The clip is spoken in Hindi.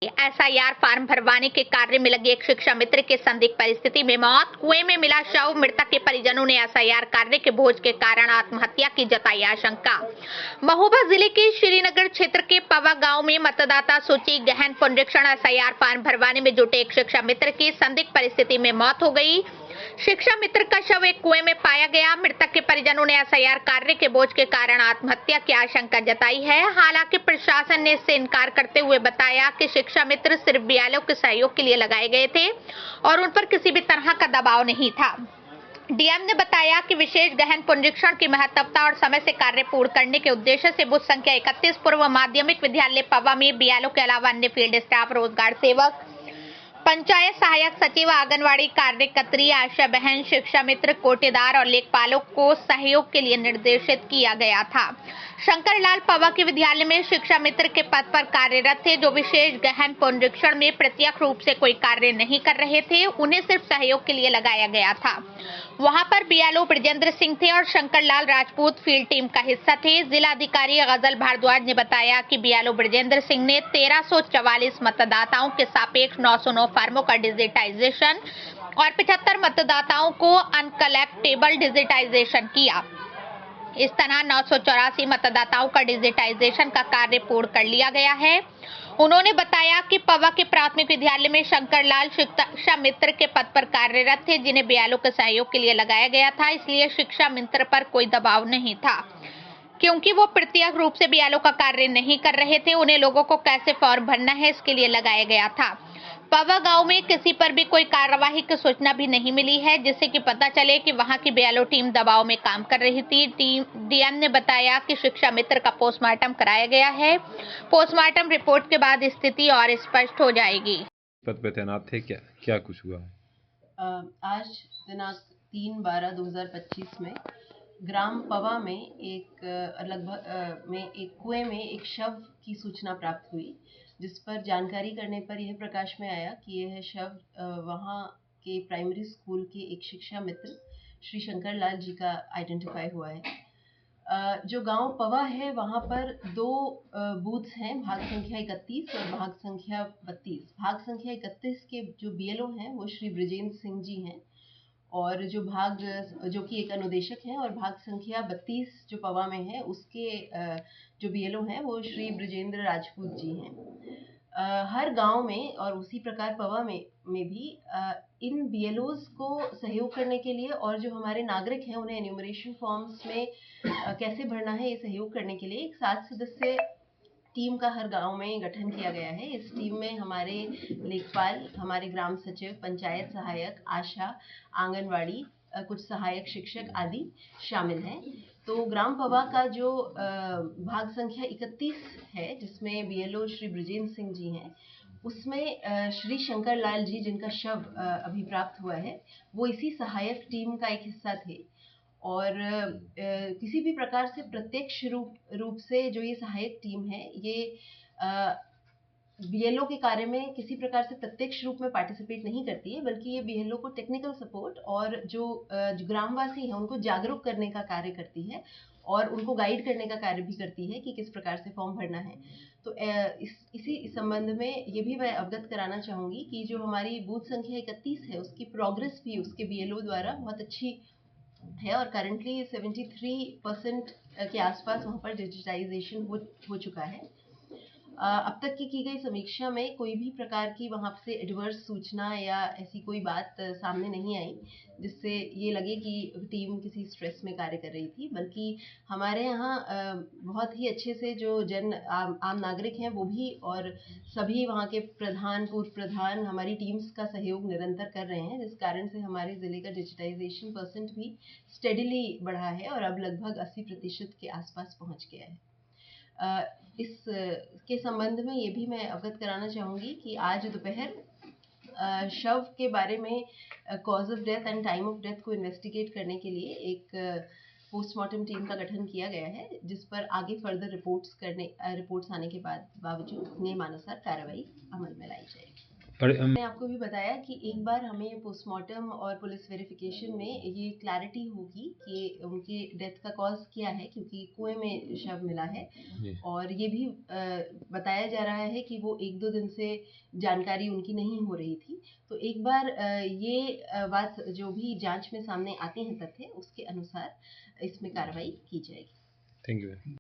एसआईआर फॉर्म भरवाने के कार्य में लगी एक शिक्षा मित्र की संदिग्ध परिस्थिति में मौत, कुएं में मिला शव। मृतक के परिजनों ने एसआईआर कार्य के बोझ के कारण आत्महत्या की जताई आशंका। महोबा जिले के श्रीनगर क्षेत्र के पवा गांव में मतदाता सूची गहन पुनरीक्षण एसआईआर फॉर्म भरवाने में जुटे एक शिक्षा मित्र की संदिग्ध परिस्थिति में मौत हो गई। शिक्षा मित्र का शव एक कुएं में पाया गया। मृतक के परिजनों ने एसआईआर कार्य के बोझ के कारण आत्महत्या की आशंका जताई है। हालांकि प्रशासन ने इससे इनकार करते हुए बताया कि शिक्षा मित्र सिर्फ बीएलओ के सहयोग के लिए लगाए गए थे और उन पर किसी भी तरह का दबाव नहीं था। डीएम ने बताया कि विशेष गहन पुनरीक्षण की महत्वता और समय से कार्य पूर्ण करने के उद्देश्य से बूथ संख्या 31 पूर्व माध्यमिक विद्यालय पवा में बीएलओ के अलावा अन्य फील्ड स्टाफ, रोजगार सेवक, पंचायत सहायक सचिव, आंगनवाड़ी कार्यकर्त्री, आशा बहन, शिक्षा मित्र, कोटेदार और लेखपालों को सहयोग के लिए निर्देशित किया गया था। शंकरलाल पवा के विद्यालय में शिक्षा मित्र के पद पर कार्यरत थे, जो विशेष गहन पुनरीक्षण में प्रत्यक्ष रूप से कोई कार्य नहीं कर रहे थे। उन्हें सिर्फ सहयोग के लिए लगाया गया था। वहां पर बीएलओ ब्रजेंद्र सिंह थे और शंकरलाल राजपूत फील्ड टीम का हिस्सा थे। जिलाधिकारी गजल भारद्वाज ने बताया कि बीएलओ ब्रजेंद्र सिंह ने 1344 मतदाताओं के सापेक्ष 909 फॉर्मों का डिजिटाइजेशन और 75 मतदाताओं को अनकलेक्टेबल डिजिटाइजेशन किया। इस तरह 984 मतदाताओं का डिजिटाइजेशन का कार्य पूर्ण कर लिया गया है। उन्होंने बताया कि पवा के प्राथमिक विद्यालय में शंकरलाल शिक्षा मित्र के पद पर कार्यरत थे, जिन्हें बीएलओ के सहयोग के लिए लगाया गया था। इसलिए शिक्षा मित्र पर कोई दबाव नहीं था, क्योंकि वो प्रत्यक्ष रूप से बीएलओ का कार्य नहीं कर रहे थे। उन्हें लोगों को कैसे फॉर्म भरना है, इसके लिए लगाया गया था। पवा गांव में किसी पर भी कोई कार्यवाही की सूचना भी नहीं मिली है, जिससे कि पता चले कि वहां की बीएलओ टीम दबाव में काम कर रही थी। डीएम ने बताया कि शिक्षा मित्र का पोस्टमार्टम कराया गया है। पोस्टमार्टम रिपोर्ट के बाद स्थिति और स्पष्ट हो जाएगी। पद पे तैनात थे, क्या क्या कुछ हुआ है? आज दिनांक 3/12/2025 में ग्राम पवा में एक कुएं में एक शव की सूचना प्राप्त हुई, जिस पर जानकारी करने पर यह प्रकाश में आया कि यह शव वहां के प्राइमरी स्कूल के एक शिक्षा मित्र श्री शंकर लाल जी का आइडेंटिफाई हुआ है। जो गांव पवा है वहां पर दो बूथ्स हैं, भाग संख्या 31 और भाग संख्या 32। भाग संख्या 31 के जो बीएलओ हैं वो श्री ब्रजेंद्र सिंह जी हैं, और जो कि एक अनुदेशक हैं, और भाग संख्या 32 जो पवा में है उसके जो बीएलओ हैं वो श्री ब्रजेंद्र राजपूत जी हैं। हर गांव में और उसी प्रकार पवा में भी इन बीएलओज को सहयोग करने के लिए, और जो हमारे नागरिक हैं उन्हें एन्यूमरेशन फॉर्म्स में कैसे भरना है ये सहयोग करने के लिए एक 7 सदस्य टीम का हर गांव में गठन किया गया है। इस टीम में हमारे लेखपाल, हमारे ग्राम सचिव, पंचायत सहायक, आशा, आंगनवाड़ी, कुछ सहायक शिक्षक आदि शामिल हैं। तो ग्राम पवा का जो भाग संख्या 31 है, जिसमें बीएलओ श्री ब्रजेंद्र सिंह जी हैं, उसमें श्री शंकर लाल जी, जिनका शव अभी प्राप्त हुआ है, वो इसी सहायक टीम का एक हिस्सा थे। और किसी भी प्रकार से प्रत्यक्ष रूप से जो ये सहायक टीम है, ये बीएलओ के कार्य में किसी प्रकार से प्रत्यक्ष रूप में पार्टिसिपेट नहीं करती है, बल्कि ये बीएलओ को टेक्निकल सपोर्ट और जो ग्रामवासी हैं उनको जागरूक करने का कार्य करती है और उनको गाइड करने का कार्य भी करती है कि किस प्रकार से फॉर्म भरना है। तो इसी संबंध में ये भी मैं अवगत कराना चाहूँगी कि जो हमारी बूथ संख्या 31 है उसकी प्रोग्रेस भी उसके बीएलओ द्वारा बहुत अच्छी है, और करंटली 73% के आसपास वहाँ पर डिजिटाइजेशन हो चुका है। अब तक की गई समीक्षा में कोई भी प्रकार की वहाँ से एडवर्स सूचना या ऐसी कोई बात सामने नहीं आई जिससे ये लगे कि टीम किसी स्ट्रेस में कार्य कर रही थी, बल्कि हमारे यहाँ बहुत ही अच्छे से जो आम नागरिक हैं वो भी और सभी वहाँ के प्रधान, पूर्व प्रधान हमारी टीम्स का सहयोग निरंतर कर रहे हैं, जिस कारण से हमारे ज़िले का डिजिटाइजेशन % भी स्टेडिली बढ़ा है और अब लगभग 80% के आसपास पहुँच गया है। इस के संबंध में ये भी मैं अवगत कराना चाहूँगी कि आज दोपहर शव के बारे में cause of death and time of death को इन्वेस्टिगेट करने के लिए एक पोस्टमार्टम टीम का गठन किया गया है, जिस पर आगे फर्दर रिपोर्ट्स आने के बावजूद नियमानुसार कार्रवाई अमल में लाई जाएगी। मैंने आपको भी बताया कि एक बार हमें पोस्टमार्टम और पुलिस वेरिफिकेशन में ये क्लैरिटी होगी कि उनके डेथ का कॉज क्या है, क्योंकि कुएं में शव मिला है। जी। और ये भी बताया जा रहा है कि वो 1-2 दिन से जानकारी उनकी नहीं हो रही थी। तो एक बार ये बात जो भी जांच में सामने आते हैं तथ्य, उसके अनुसार इसमें कार्रवाई की जाएगी। Thank you.